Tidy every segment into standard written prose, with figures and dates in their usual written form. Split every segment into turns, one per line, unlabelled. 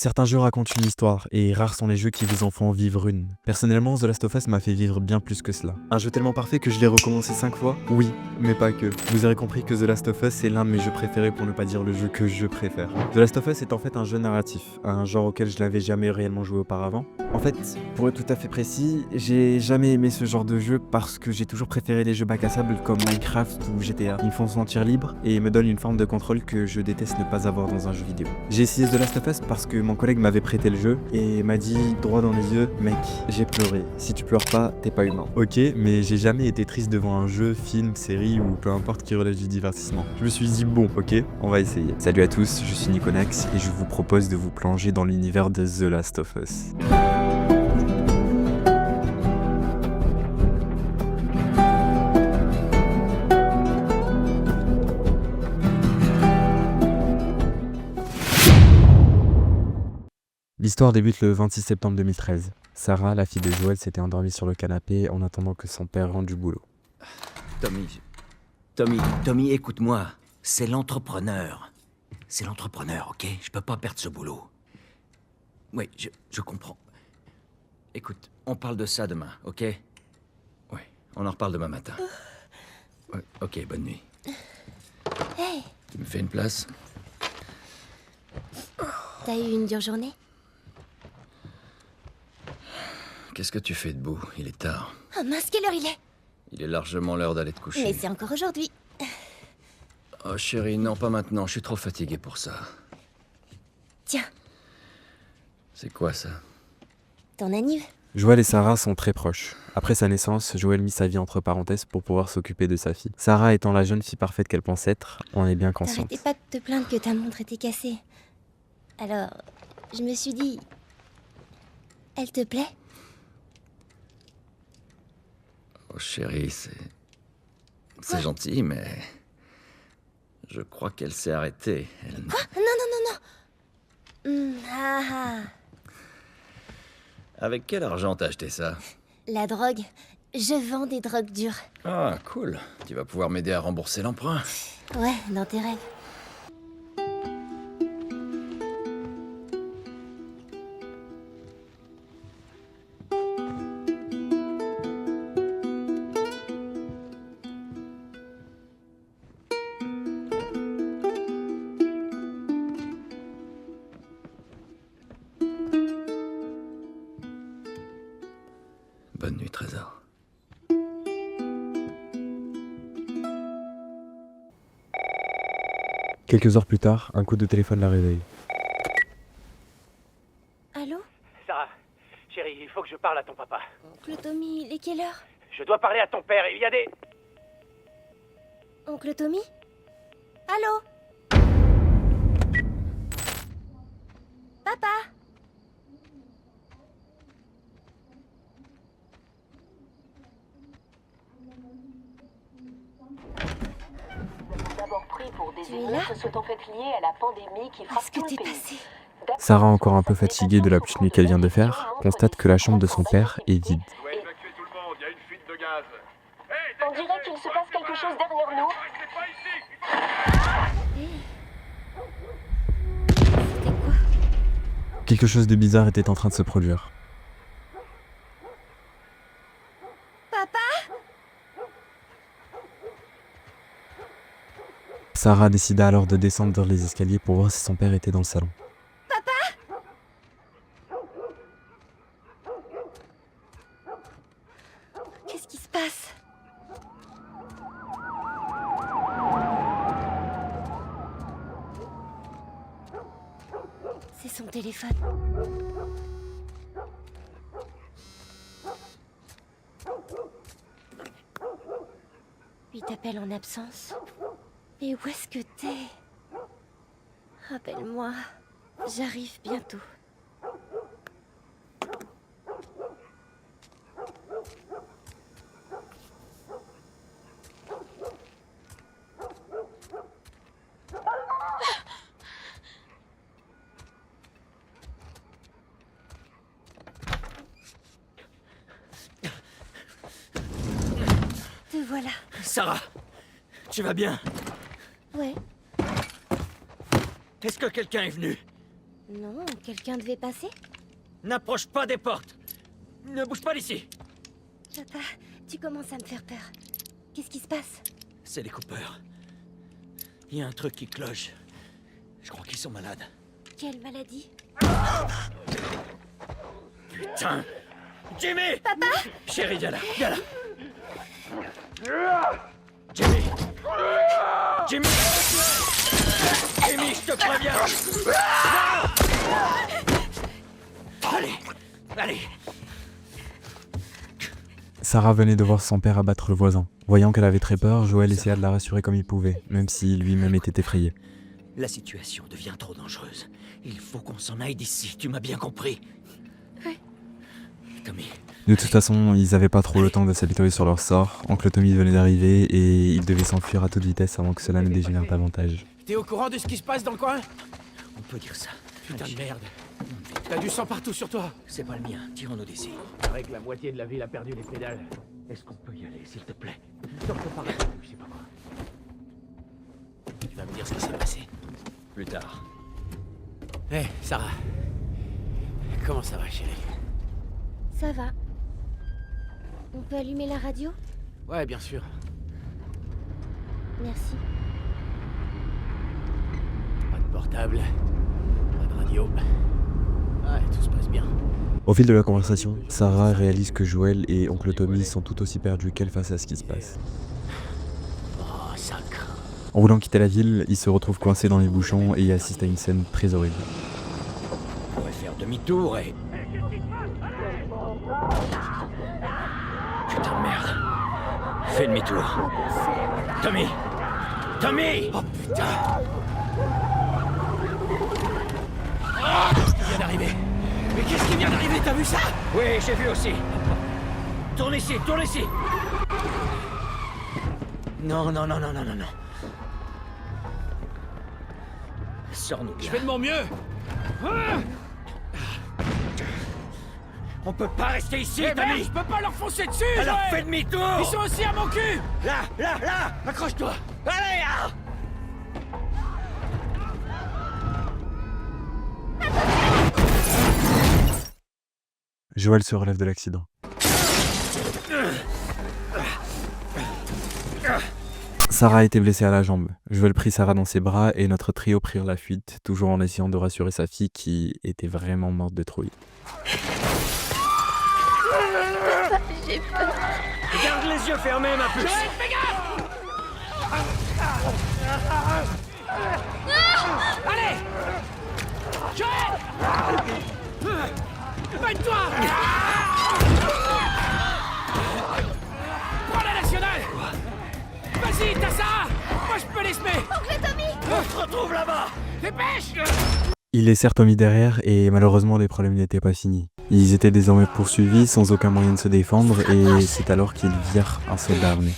Certains jeux racontent une histoire, et rares sont les jeux qui vous en font vivre une. Personnellement, The Last of Us m'a fait vivre bien plus que cela. Un jeu tellement parfait que je l'ai recommencé 5 fois? Oui, mais pas que. Vous aurez compris que The Last of Us est l'un de mes jeux préférés pour ne pas dire le jeu que je préfère. The Last of Us est en fait un jeu narratif, un genre auquel je n'avais jamais réellement joué auparavant. En fait, pour être tout à fait précis, j'ai jamais aimé ce genre de jeu parce que j'ai toujours préféré les jeux bac à sable comme Minecraft ou GTA. Ils me font sentir libre et me donnent une forme de contrôle que je déteste ne pas avoir dans un jeu vidéo. J'ai essayé The Last of Us parce que mon collègue m'avait prêté le jeu et m'a dit droit dans les yeux: mec, j'ai pleuré. Si tu pleures pas, t'es pas humain. Ok, mais j'ai jamais été triste devant un jeu, film, série ou peu importe qui relève du divertissement. Je me suis dit bon, ok, on va essayer. Salut à tous, je suis Niconax et je vous propose de vous plonger dans l'univers de The Last of Us. L'histoire débute le 26 septembre 2013. Sarah, la fille de Joel, s'était endormie sur le canapé en attendant que son père rentre du boulot.
Tommy, écoute-moi. C'est l'entrepreneur. C'est l'entrepreneur, ok? Je peux pas perdre ce boulot. Oui, je comprends. Écoute, on parle de ça demain, ok? Ouais, on en reparle demain matin. Ouais, ok, bonne nuit.
Hey,
Tu me fais une place?
t'as eu une dure journée?
Qu'est-ce que tu fais debout? Il est tard.
Oh mince, quelle heure il est?
Il est largement l'heure d'aller te coucher.
Mais c'est encore aujourd'hui.
Oh chérie, non, pas maintenant. Je suis trop fatigué pour ça.
Tiens,
C'est quoi ça?
ton anniv.
Joel et Sarah sont très proches. Après sa naissance, Joel mit sa vie entre parenthèses pour pouvoir s'occuper de sa fille. Sarah étant la jeune fille parfaite qu'elle pense être, en est bien consciente.
T'arrêtais pas de te plaindre que ta montre était cassée. Alors, je me suis dit... Elle te plaît?
Oh chérie, c'est gentil, mais... Je crois qu'elle s'est arrêtée. Elle...
Quoi? Non. Ah ah.
Avec quel argent t'as acheté ça?
La drogue. Je vends des drogues dures.
Ah, cool. Tu vas pouvoir m'aider à rembourser l'emprunt.
Ouais, dans tes rêves.
Bonne nuit, Trésor.
Quelques heures plus tard, un coup de téléphone la réveille.
Allô?
Sarah, chérie, il faut que je parle à ton papa.
Oncle Tommy, il est quelle heure?
Je dois parler à ton père, il y a des...
Oncle Tommy? Allô? Papa?
D'abord pris pour des
Tu es là?
émeutes sont en fait liées à la pandémie qui frappe
Qu'est-ce que
tout
t'es
le pays.
passé?
Sarah, encore un peu fatiguée de la petite nuit qu'elle vient de faire, constate que la chambre de son père est vide.
On doit évacuer tout le monde, il y a une fuite de gaz. Hey,
On dirait qu'il se passe quelque chose derrière nous.
restez pas ici!
C'était quoi?
Quelque chose de bizarre était en train de se produire.
Papa?
Sarah décida alors de descendre dans les escaliers pour voir si son père était dans le salon.
Qu'est-ce qui se passe? C'est son téléphone. Il t'appelle en absence. Mais où est-ce que t'es? Rappelle-moi. J'arrive bientôt. Te voilà.
Sarah! Tu vas bien?
Ouais.
Est-ce que quelqu'un est venu?
Non, quelqu'un devait passer?
N'approche pas des portes. Ne bouge pas d'ici.
Papa, tu commences à me faire peur. Qu'est-ce qui se passe?
C'est les Cooper. Il y a un truc qui cloche. Je crois qu'ils sont malades.
Quelle maladie?
Putain! Jimmy!
Papa!
Chérie, viens là, viens là! Jimmy! Jimmy! Jimmy, je te préviens! Allez! Allez!
Sarah venait de voir son père abattre le voisin. Voyant qu'elle avait très peur, Joël essaya de la rassurer comme il pouvait, même si lui-même était effrayé.
La situation devient trop dangereuse. Il faut qu'on s'en aille d'ici, tu m'as bien compris?
Ouais.
Tommy,
De toute façon, ils avaient pas trop le temps de s'habituer sur leur sort. Oncle Tommy venait d'arriver et ils devaient s'enfuir à toute vitesse avant que cela ne dégénère davantage.
T'es au courant de ce qui se passe dans le coin?
on peut dire ça.
Putain de
Allez,
merde. T'as du sang partout sur toi.
c'est pas le mien, tirons-nous d'ici.
C'est vrai que la moitié de la ville a perdu les pédales.
Est-ce qu'on peut y aller, s'il te plaît?
Donc on parle, je sais pas quoi. Tu vas me dire ce qui s'est passé.
Plus tard.
Hé, Sarah. Comment ça va, chérie?
Ça va. On peut allumer la radio?
Ouais, bien sûr.
Merci.
Pas de portable, pas de radio. Ouais, tout se passe bien.
Au fil de la conversation, Sarah réalise que Joël et Oncle Tommy sont tout aussi perdus qu'elle face à ce qui se passe.
Oh, sacre.
En voulant quitter la ville, ils se retrouvent coincés dans les bouchons et assistent à une scène très horrible.
On pourrait faire demi-tour et... Putain de merde. Fais demi-tour. Tommy! Tommy!
Oh putain. Qu'est-ce qui vient d'arriver? Mais qu'est-ce qui vient d'arriver? T'as vu ça?
Oui, j'ai vu aussi. Tourne ici, tourne ici. Non, non, non, non, non, non, non. Sors-nous
Je
bien.
fais de mon mieux. Ah,
On peut pas rester ici,
eh merde,
Tommy.
je peux pas leur foncer dessus.
Alors
Joël.
fais demi-tour.
Ils sont aussi à mon cul.
Là, là, là.
Accroche-toi.
Allez, ah.
Joël se relève de l'accident. Sarah a été blessée à la jambe. Joël prit Sarah dans ses bras et notre trio prirent la fuite, toujours en essayant de rassurer sa fille qui était vraiment morte de trouille.
J'ai peur.
Garde les yeux fermés, ma puce.
Allez. Joël. Bagne-toi. Prends la nationale. Vas-y, t'as ça. Moi, je peux l'espérer.
Oncle Tommy!
On se retrouve là-bas.
Dépêche.
Ils laissèrent Tommy derrière et malheureusement les problèmes n'étaient pas finis. Ils étaient désormais poursuivis sans aucun moyen de se défendre et c'est alors qu'ils virent un soldat armé.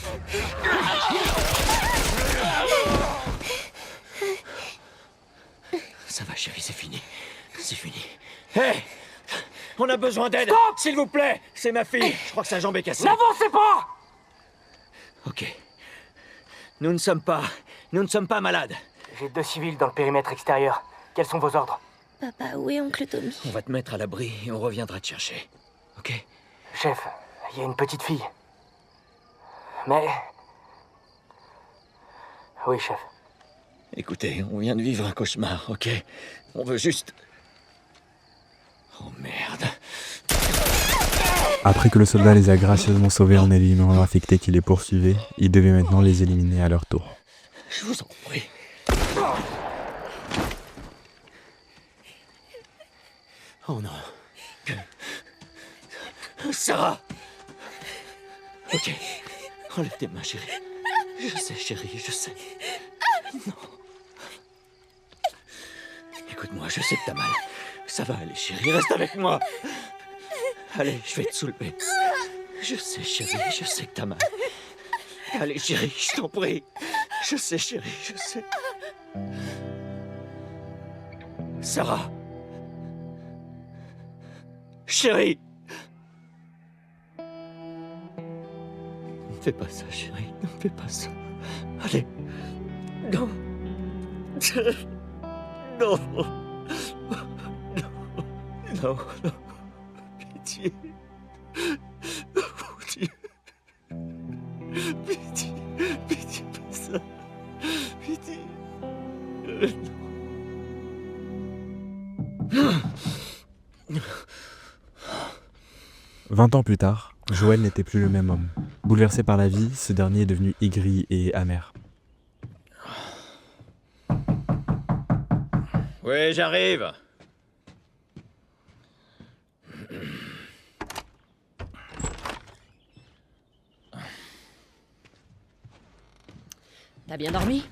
Ça va, chérie, c'est fini. C'est fini. Hé! On a besoin d'aide. S'il vous plaît. C'est ma fille. Je crois que sa jambe est cassée.
N'avancez pas.
Ok. Nous ne sommes pas malades.
J'ai 2 civils dans le périmètre extérieur. Quels sont vos ordres?
Papa, où est Oncle Tommy?
On va te mettre à l'abri et on reviendra te chercher. Ok?
Chef, il y a une petite fille. Mais... Oui, chef.
Écoutez, on vient de vivre un cauchemar, ok? On veut juste... Oh merde.
Après que le soldat les a gracieusement sauvés en éliminant l'infecté qui les poursuivait, ils devaient maintenant les éliminer à leur tour.
Je vous en prie.
Oh non.
Sarah! Ok. Enlève tes mains, chérie. Je sais, chérie, je sais. Non. Écoute-moi, je sais que t'as mal. Ça va aller, chérie, reste avec moi. Allez, je vais te soulever. Je sais, chérie, je sais que t'as mal. Allez, chérie, je t'en prie. Je sais, chérie, je sais. Sarah. Chérie. Ne fais pas ça, chérie. Ne fais pas ça. Allez. Non. Non. Non, non. Pitié. Oh mon Dieu. Pitié. Pitié, pas ça. Pitié. Non.
20 ans plus tard, Joël n'était plus le même homme. Bouleversé par la vie, ce dernier est devenu aigri et amer.
Oui, j'arrive.
T'as bien dormi?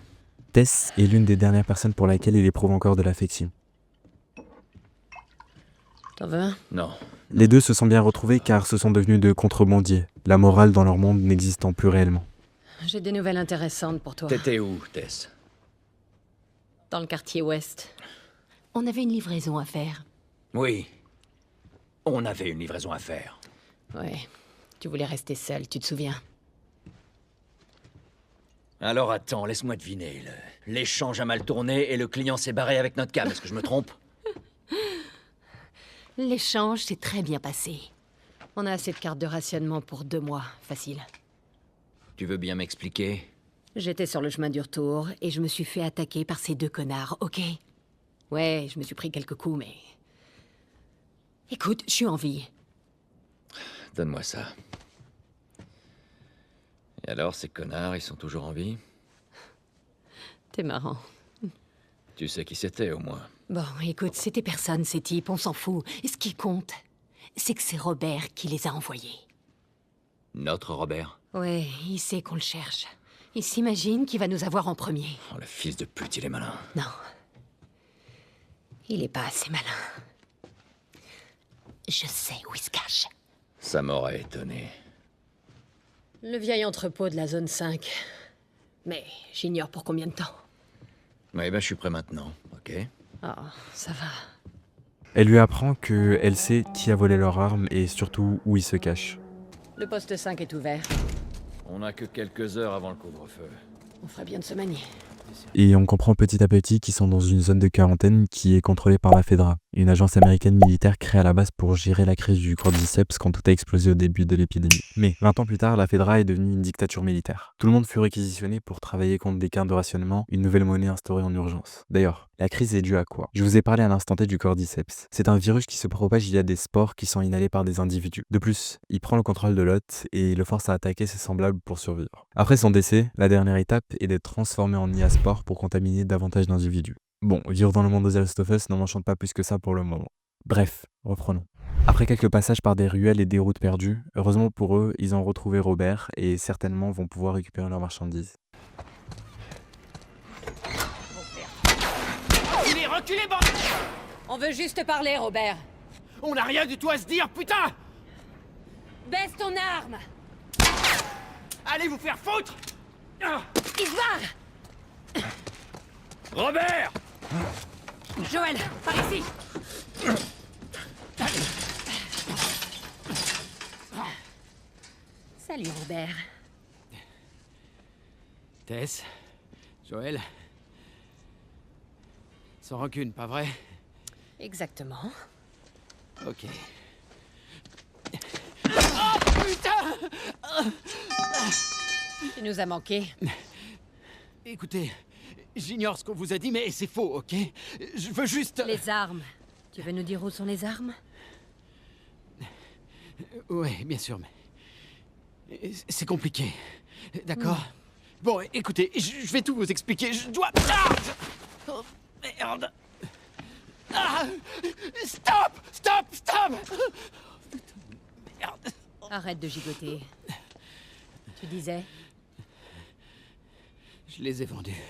Tess est l'une des dernières personnes pour laquelle il éprouve encore de l'affection.
T'en veux un?
Non.
Les deux se sont bien retrouvés car ce sont devenus de contrebandiers, la morale dans leur monde n'existant plus réellement.
J'ai des nouvelles intéressantes pour toi.
T'étais où, Tess?
Dans le quartier ouest. On avait une livraison à faire.
Oui. On avait une livraison à faire.
Ouais. Tu voulais rester seul, tu te souviens?
Alors attends, laisse-moi deviner. L'échange a mal tourné et le client s'est barré avec notre cam. Est-ce que je me trompe?
L'échange s'est très bien passé. On a assez de cartes de rationnement pour 2 mois, facile.
Tu veux bien m'expliquer?
J'étais sur le chemin du retour et je me suis fait attaquer par ces 2 connards, ok? Ouais, je me suis pris quelques coups, mais... Écoute, je suis en vie.
Donne-moi ça. Et alors, ces connards, ils sont toujours en vie?
T'es marrant.
Tu sais qui c'était, au moins.
Bon, écoute, c'était personne, ces types, on s'en fout. Et ce qui compte, c'est que c'est Robert qui les a envoyés.
Notre Robert?
Ouais, il sait qu'on le cherche. Il s'imagine qu'il va nous avoir en premier.
Oh, le fils de pute, il est malin.
Non. Il est pas assez malin. Je sais où il se cache.
Ça m'aurait étonné.
Le vieil entrepôt de la zone 5. Mais j'ignore pour combien de temps.
Oui, ben je suis prêt maintenant, ok?
Oh, ça va.
Elle lui apprend qu'elle sait qui a volé leur arme et surtout où ils se cachent.
Le poste 5 est ouvert.
On n'a que quelques heures avant le couvre-feu.
On ferait bien de se manier.
Et on comprend petit à petit qu'ils sont dans une zone de quarantaine qui est contrôlée par la FEDRA, une agence américaine militaire créée à la base pour gérer la crise du cordyceps quand tout a explosé au début de l'épidémie. Mais 20 ans plus tard, la FEDRA est devenue une dictature militaire. Tout le monde fut réquisitionné pour travailler contre des cartes de rationnement, une nouvelle monnaie instaurée en urgence. D'ailleurs, la crise est due à quoi? Je vous ai parlé à l'instant T du cordyceps. C'est un virus qui se propage via des spores qui sont inhalés par des individus. De plus, il prend le contrôle de l'hôte et le force à attaquer ses semblables pour survivre. Après son décès, la dernière étape est d'être transformé en niaspore pour contaminer davantage d'individus. Bon, vivre dans le monde de The Last of Us n'en enchante pas plus que ça pour le moment. Bref, reprenons. Après quelques passages par des ruelles et des routes perdues, heureusement pour eux, ils ont retrouvé Robert et certainement vont pouvoir récupérer leurs marchandises.
Reculez, bordel!
On veut juste te parler, Robert.
On n'a rien du tout à se dire, putain!
Baisse ton arme!
Allez vous faire foutre!
Il se barre!
Robert!
Joël, par ici! Salut, Robert.
Tess, Joël... Sans rancune, pas vrai?
Exactement.
Ok. Oh putain!
Tu nous as manqué.
Écoutez, j'ignore ce qu'on vous a dit, mais c'est faux, ok? Je veux juste...
Les armes. Tu veux nous dire où sont les armes?
Ouais, bien sûr, mais... C'est compliqué. D'accord? Bon, écoutez, je vais tout vous expliquer. Je dois... Ah! Oh, merde! Ah! Stop! Stop! Stop! Putain, merde!
Arrête de gigoter. Tu disais?
Je les ai vendus.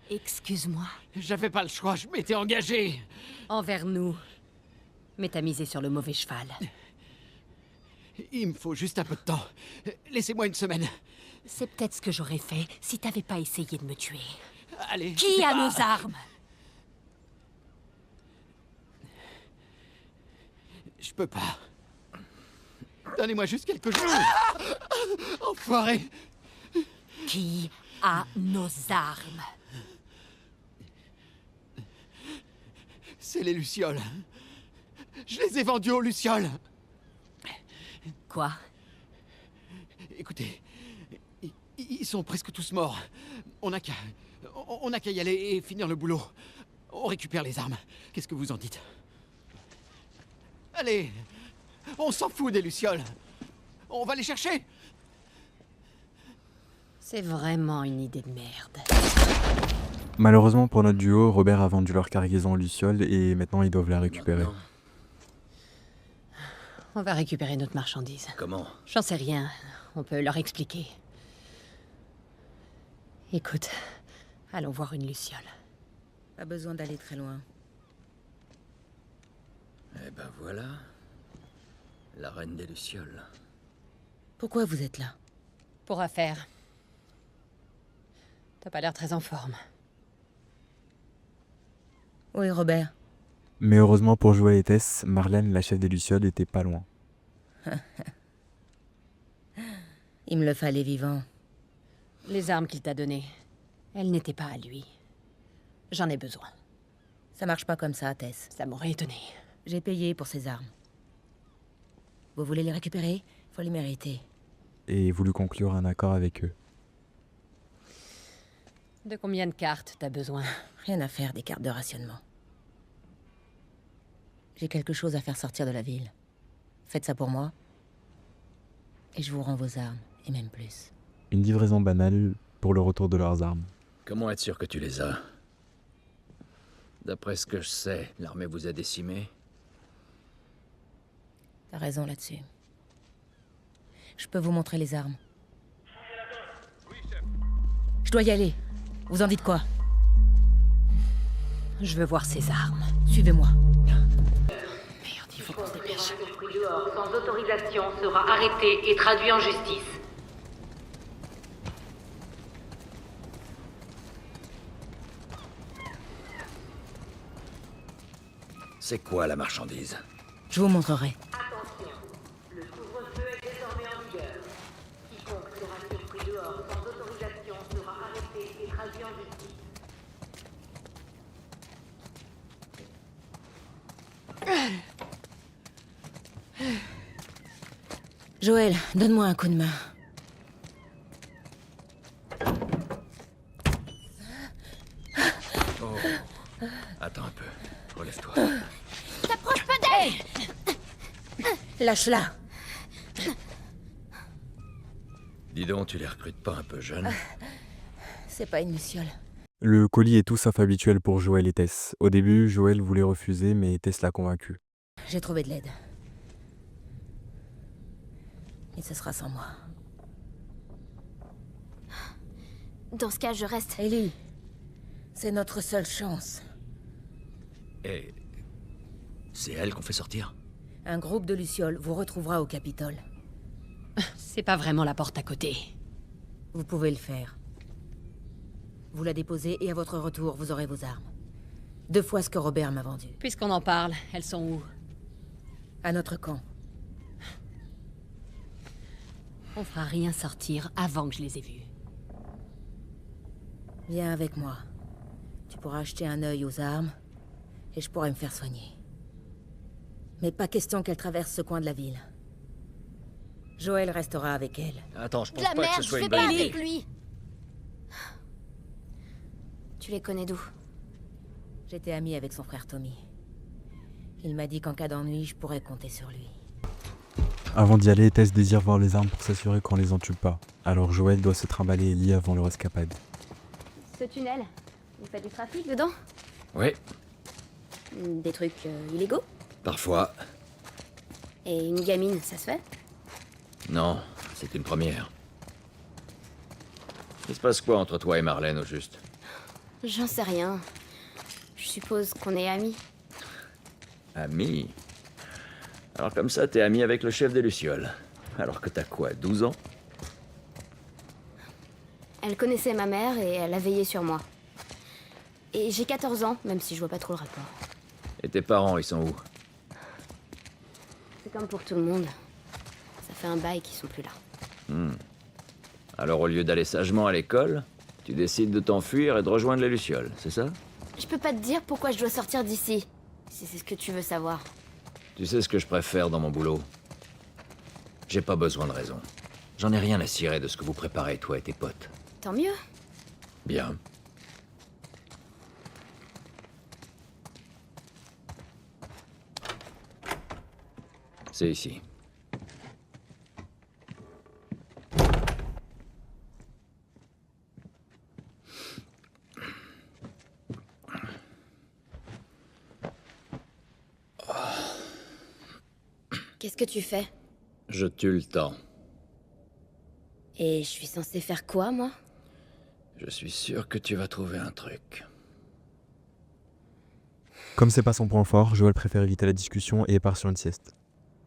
Excuse-moi.
J'avais pas le choix, je m'étais engagé.
Envers nous. Mais t'as misé sur le mauvais cheval.
Il me faut juste un peu de temps. Laissez-moi une semaine.
C'est peut-être ce que j'aurais fait si t'avais pas essayé de me tuer.
Allez.
Qui a nos armes?
Je peux pas. Donnez-moi juste quelques jours. Enfoiré.
Qui a nos armes?
C'est les Lucioles. Je les ai vendus aux Lucioles.
Quoi?
Écoutez, ils sont presque tous morts. On n'a qu'à y aller et finir le boulot. On récupère les armes. Qu'est-ce que vous en dites? Allez, on s'en fout des Lucioles. On va les chercher.
C'est vraiment une idée de merde.
Malheureusement pour notre duo, Robert a vendu leur cargaison aux Lucioles et maintenant ils doivent la récupérer.
Maintenant,
On va récupérer notre marchandise.
comment?
J'en sais rien. On peut leur expliquer. Écoute, allons voir une Luciole.
Pas besoin d'aller très loin.
Eh ben voilà. La reine des Lucioles.
Pourquoi vous êtes là?
Pour affaire. T'as pas l'air très en forme.
Oui, Robert.
Mais heureusement pour Joël et Tess, Marlène, la chef des Lucioles, était pas loin.
Il me le fallait vivant.
Les armes qu'il t'a données, elles n'étaient pas à lui. J'en ai besoin.
Ça marche pas comme ça, Tess.
Ça m'aurait étonné.
J'ai payé pour ces armes. Vous voulez les récupérer? Faut les mériter.
Et voulu conclure un accord avec eux.
De combien de cartes t'as besoin?
Rien à faire des cartes de rationnement. J'ai quelque chose à faire sortir de la ville. Faites ça pour moi. Et je vous rends vos armes, et même plus.
Une livraison banale pour le retour de leurs armes.
Comment être sûr que tu les as? D'après ce que je sais, l'armée vous a décimés.
T'as raison là-dessus. Je peux vous montrer les armes. Je dois y aller. Vous en dites quoi?
Je veux voir ces armes.
Suivez-moi.
Merde, il faut qu'on se dépêche.
Pris dehors sans autorisation sera arrêté et traduit en justice.
C'est quoi la marchandise?
Je vous montrerai.
Attention, le couvre-feu est désormais en vigueur. Quiconque sera surpris dehors sans autorisation sera arrêté et traduit en justice.
Joël, donne-moi un coup de main.
Oh. Attends un peu. Relève-toi.
T'approches pas d'elle!
Lâche-la.
Dis donc, tu les recrutes pas un peu jeunes?
C'est pas une luciole.
Le colis est tout sauf habituel pour Joël et Tess. Au début, Joël voulait refuser, mais Tess l'a convaincu.
J'ai trouvé de l'aide. Et ce sera sans moi.
Dans ce cas, je reste.
Ellie, c'est notre seule chance.
Et... c'est elle qu'on fait sortir?
Un groupe de lucioles vous retrouvera au Capitole.
C'est pas vraiment la porte à côté.
Vous pouvez le faire. Vous la déposez et à votre retour, vous aurez vos armes. 2 fois ce que Robert m'a vendu.
Puisqu'on en parle, elles sont où?
À notre camp.
On fera rien sortir avant que je les ai vues.
Viens avec moi. Tu pourras acheter un œil aux armes et je pourrai me faire soigner. Mais pas question qu'elle traverse ce coin de la ville. Joël restera avec elle.
Attends, je
De
pense
la
pas que
merde,
ce
je
soit
fais
une
pas
bonne
avec
idée.
lui! Tu les connais d'où?
J'étais amie avec son frère Tommy. Il m'a dit qu'en cas d'ennui, je pourrais compter sur lui.
Avant d'y aller, Tess désire voir les armes pour s'assurer qu'on les entube pas. Alors Joël doit se trimballer Ellie avant leur escapade.
Ce tunnel, vous faites du trafic dedans?
Oui,
Des trucs illégaux?
parfois.
Et une gamine, ça se fait?
Non, c'est une première. Il se passe quoi entre toi et Marlène, au juste?
J'en sais rien. Je suppose qu'on est amis.
Ami? Alors comme ça, t'es ami avec le chef des Lucioles. Alors que t'as quoi, 12 ans?
Elle connaissait ma mère et elle a veillé sur moi. Et j'ai 14 ans, même si je vois pas trop le rapport.
Et tes parents, ils sont où?
C'est comme pour tout le monde. Ça fait un bail qu'ils sont plus là.
Alors au lieu d'aller sagement à l'école, tu décides de t'enfuir et de rejoindre les Lucioles, c'est ça?
Je peux pas te dire pourquoi je dois sortir d'ici. si c'est ce que tu veux savoir.
Tu sais ce que je préfère dans mon boulot? J'ai pas besoin de raison. J'en ai rien à cirer de ce que vous préparez, toi et tes potes.
Tant mieux.
Bien. C'est ici.
Qu'est-ce que tu fais?
Je tue le temps.
Et je suis censée faire quoi, moi?
Je suis sûr que tu vas trouver un truc.
Comme c'est pas son point fort, Joël préfère éviter la discussion et part sur une sieste.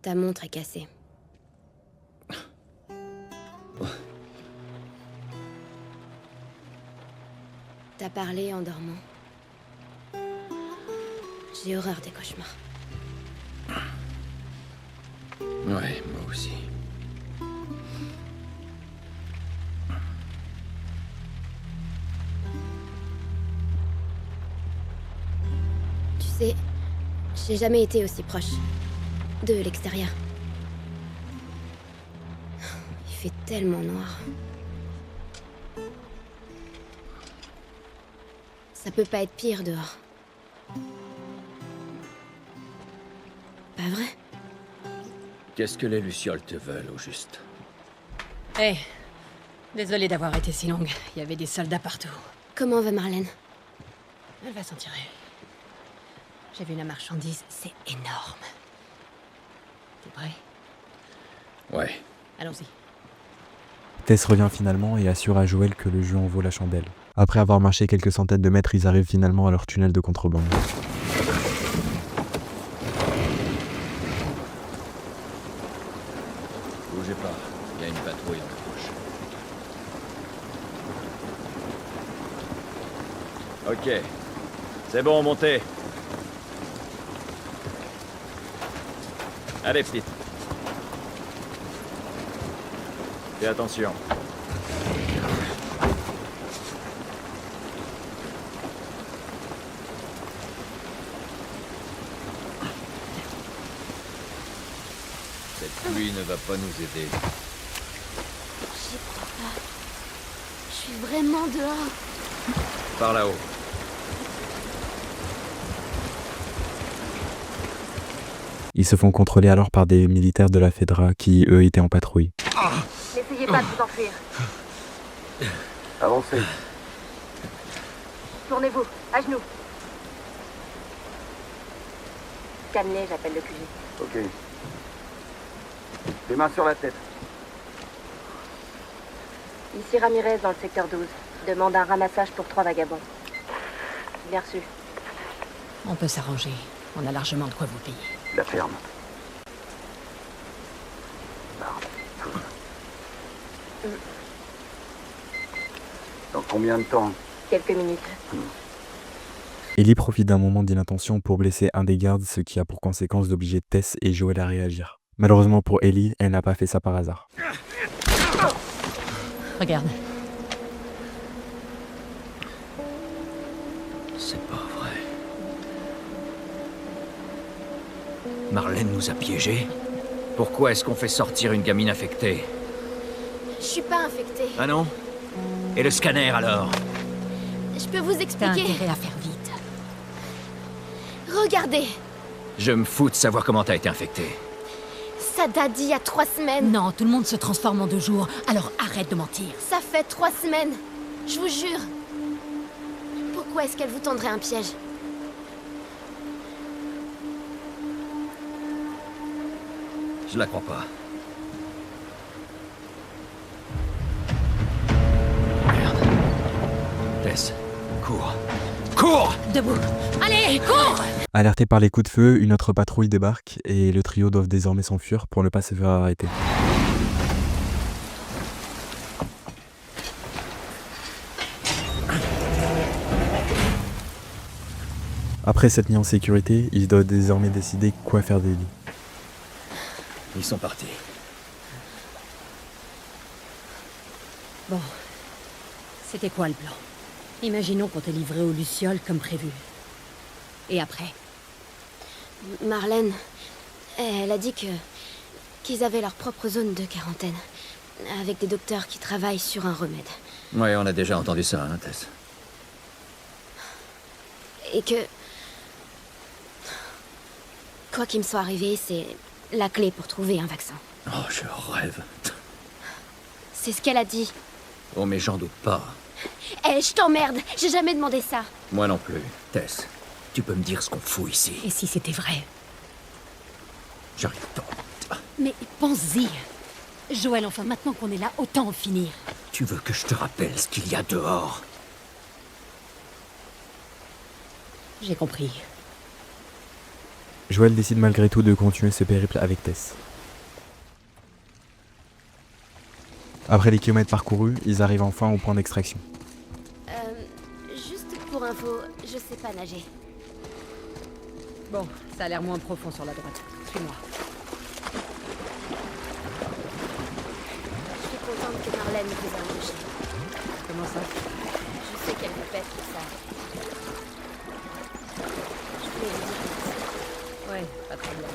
Ta montre est cassée. T'as parlé en dormant. J'ai horreur des cauchemars.
Ouais, moi aussi.
Tu sais, j'ai jamais été aussi proche de l'extérieur. Il fait tellement noir. Ça peut pas être pire dehors. Pas vrai?
Qu'est-ce que les Lucioles te veulent, au juste?
Hé, désolée d'avoir été si longue. Il y avait des soldats partout.
Comment va Marlène?
Elle va s'en tirer. J'ai vu la marchandise, c'est énorme. T'es prêt?
Ouais.
Allons-y.
Tess revient finalement et assure à Joël que le jeu en vaut la chandelle. Après avoir marché quelques centaines de mètres, ils arrivent finalement à leur tunnel de contrebande.
Bougez pas, il y a une patrouille en approche. Ok. C'est bon, montez. Allez, petite. Fais attention. Cette pluie ne va pas nous aider.
J'y crois pas. Je suis vraiment dehors.
Par là-haut.
Ils se font contrôler alors par des militaires de la Fedra qui, eux, étaient en patrouille.
N'essayez pas de vous enfuir.
Avancez.
Tournez-vous, à genoux. Stanley, j'appelle le QG.
Ok. Les mains sur la tête.
Ici Ramirez dans le secteur 12. Demande un ramassage pour 3 vagabonds. Bien reçu.
On peut s'arranger. On a largement de quoi vous payer.
La ferme. Dans combien de temps?
Quelques minutes.
Ellie profite d'un moment d'inattention pour blesser un des gardes, ce qui a pour conséquence d'obliger Tess et Joël à réagir. Malheureusement pour Ellie, elle n'a pas fait ça par hasard.
Regarde.
C'est pas vrai. Marlène nous a piégés? Pourquoi est-ce qu'on fait sortir une gamine infectée?
Je suis pas infectée.
Ah non? Et le scanner alors?
Je peux vous
T'as
expliquer.
intérêt à faire vite.
Regardez.
Je me fous de savoir comment t'as été infectée.
Ça date d'il y a 3 semaines.
Non, tout le monde se transforme en 2 jours, alors arrête de mentir.
Ça fait 3 semaines. Je vous jure. Pourquoi est-ce qu'elle vous tendrait un piège?
Je la crois pas. Merde. Tess, cours. Cours!
Debout. Allez, cours!
Alertés par les coups de feu, une autre patrouille débarque et le trio doivent désormais s'enfuir pour ne pas se faire arrêter. Après cette nuit en sécurité, ils doivent désormais décider quoi faire d'Ellie.
Ils sont partis.
Bon. C'était quoi le plan? Imaginons qu'on t'ait livré aux Lucioles comme prévu. Et après?
Marlène, elle a dit qu'ils avaient leur propre zone de quarantaine, avec des docteurs qui travaillent sur un remède.
Ouais, on a déjà entendu ça, hein, Tess.
Et que... quoi qu'il me soit arrivé, c'est la clé pour trouver un vaccin.
Oh, je rêve.
C'est ce qu'elle a dit.
Oh, mais j'en doute pas.
Eh, je t'emmerde, j'ai jamais demandé ça.
Moi non plus. Tess, tu peux me dire ce qu'on fout ici?
Et si c'était vrai?
J'arrive pas.
Mais pense-y. Joël, enfin, maintenant qu'on est là, autant en finir.
Tu veux que je te rappelle ce qu'il y a dehors?
J'ai compris.
Joël décide malgré tout de continuer ce périple avec Tess. Après les kilomètres parcourus, ils arrivent enfin au point d'extraction.
Juste pour info, je sais pas nager.
Bon, ça a l'air moins profond sur la droite. Suis-moi.
Je suis contente que Marlène vous ait embauché.
Comment ça?
Je sais qu'elle me pète pour ça. Je voulais vous dire merci.
Ouais, pas de problème.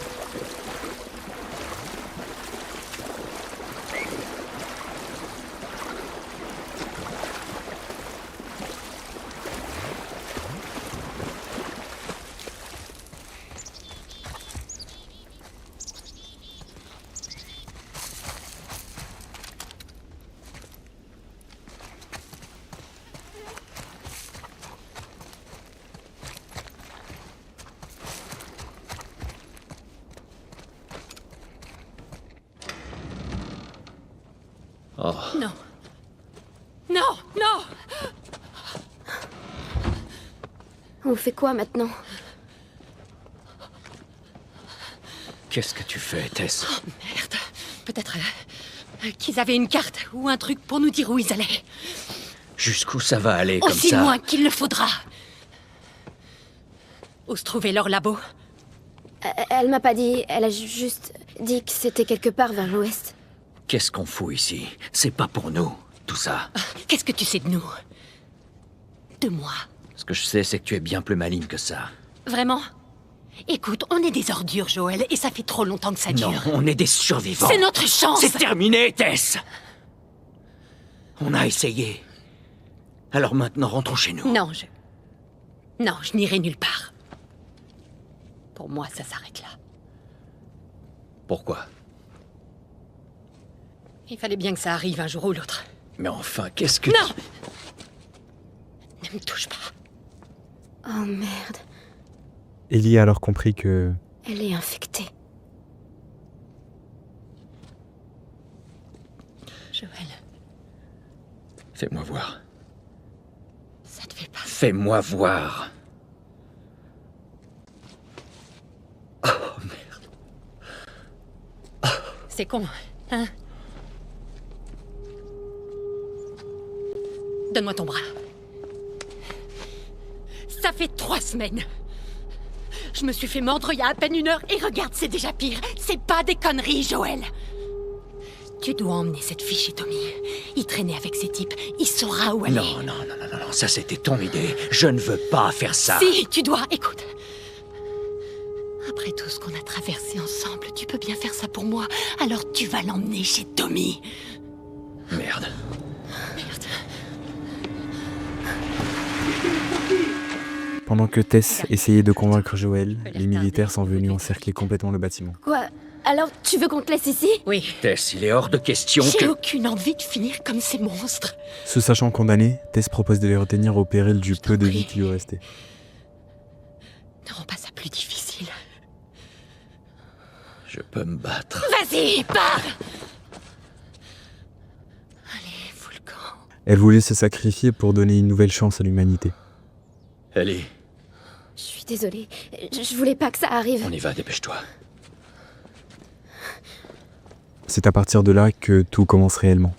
Oh.
Non. Non, non!
On fait quoi maintenant?
Qu'est-ce que tu fais, Tess?
Oh merde. Peut-être qu'ils avaient une carte ou un truc pour nous dire où ils allaient.
Jusqu'où ça va aller comme
Aussi
ça?
loin qu'il le faudra. Où se trouvait leur labo?
Elle m'a pas dit, elle a juste dit que c'était quelque part vers l'ouest.
Qu'est-ce qu'on fout ici? C'est pas pour nous, tout ça.
Qu'est-ce que tu sais de nous? De moi?
Ce que je sais, c'est que tu es bien plus maligne que ça.
Vraiment? Écoute, on est des ordures, Joël, et ça fait trop longtemps que ça dure.
Non, on est des survivants.
C'est notre chance!
C'est terminé, Tess! On a essayé. Alors maintenant, rentrons chez nous.
Non, je n'irai nulle part. Pour moi, ça s'arrête là.
Pourquoi?
Il fallait bien que ça arrive un jour ou l'autre.
Mais enfin, qu'est-ce que...
Non! Ne me touche pas.
Oh merde,
Ellie a alors compris que...
elle est infectée.
Joël,
Fais-moi voir.
ça te fait pas...
Fais-moi voir. Oh, merde.
C'est con, hein? Donne-moi ton bras. Ça fait 3 semaines. Je me suis fait mordre il y a à peine 1 heure et regarde, c'est déjà pire. C'est pas des conneries, Joël. Tu dois emmener cette fille chez Tommy. Il traînait avec ces types. Il saura où elle est.
Non, ça c'était ton idée. Je ne veux pas faire ça.
Si, tu dois. Écoute. Après tout ce qu'on a traversé ensemble, tu peux bien faire ça pour moi. Alors tu vas l'emmener chez Tommy.
Merde.
Merde.
Pendant que Tess essayait de convaincre Joël, les militaires sont venus encercler complètement le bâtiment.
Quoi? Alors, tu veux qu'on te laisse ici?
Oui.
Tess, il est hors de question
J'ai
que...
aucune envie de finir comme ces monstres.
Se sachant condamné, Tess propose de les retenir au péril du peu de vie qui lui restait.
Ne rends pas ça plus difficile.
Je peux me battre.
Vas-y, pars! Allez, fous le camp.
Elle voulait se sacrifier pour donner une nouvelle chance à l'humanité.
Ellie,
Je suis désolée, je voulais pas que ça arrive.
on y va, dépêche-toi.
C'est à partir de là que tout commence réellement.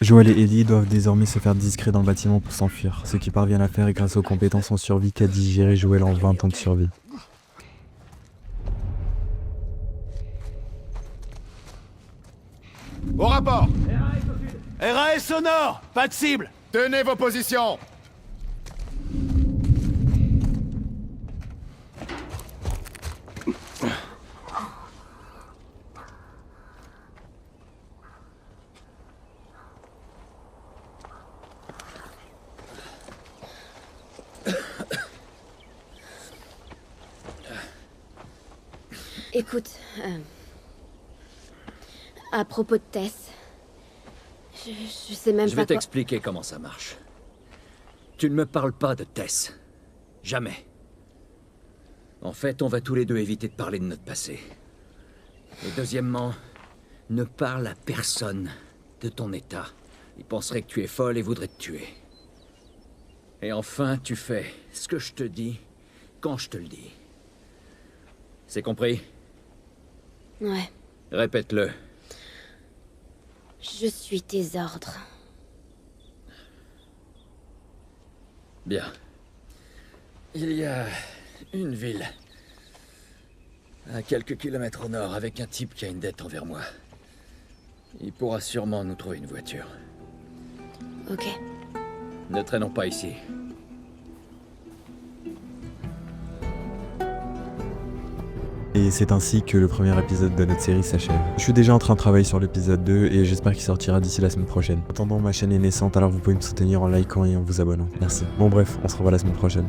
Joël et Ellie doivent désormais se faire discrets dans le bâtiment pour s'enfuir, ce qu'ils parviennent à faire grâce aux compétences en survie qu'a digéré Joël en 20 ans de survie.
Au rapport!
RAS sonore! Pas de cible!
Tenez vos positions!
Écoute, à propos de Tess, je sais même
Je
pas
vais
quoi...
t'expliquer comment ça marche. Tu ne me parles pas de Tess. Jamais. En fait, on va tous les deux éviter de parler de notre passé. Et deuxièmement, ne parle à personne de ton état. Il penserait que tu es folle et voudrait te tuer. Et enfin, tu fais ce que je te dis quand je te le dis. C'est compris?
Ouais,
Répète-le.
je suis tes ordres.
Bien. Il y a une ville, à quelques kilomètres au nord, avec un type qui a une dette envers moi. Il pourra sûrement nous trouver une voiture.
Ok.
Ne traînons pas ici.
Et c'est ainsi que le premier épisode de notre série s'achève. Je suis déjà en train de travailler sur l'épisode 2 et j'espère qu'il sortira d'ici la semaine prochaine. En attendant, ma chaîne est naissante, alors vous pouvez me soutenir en likant et en vous abonnant. Merci. Bon bref, on se revoit la semaine prochaine.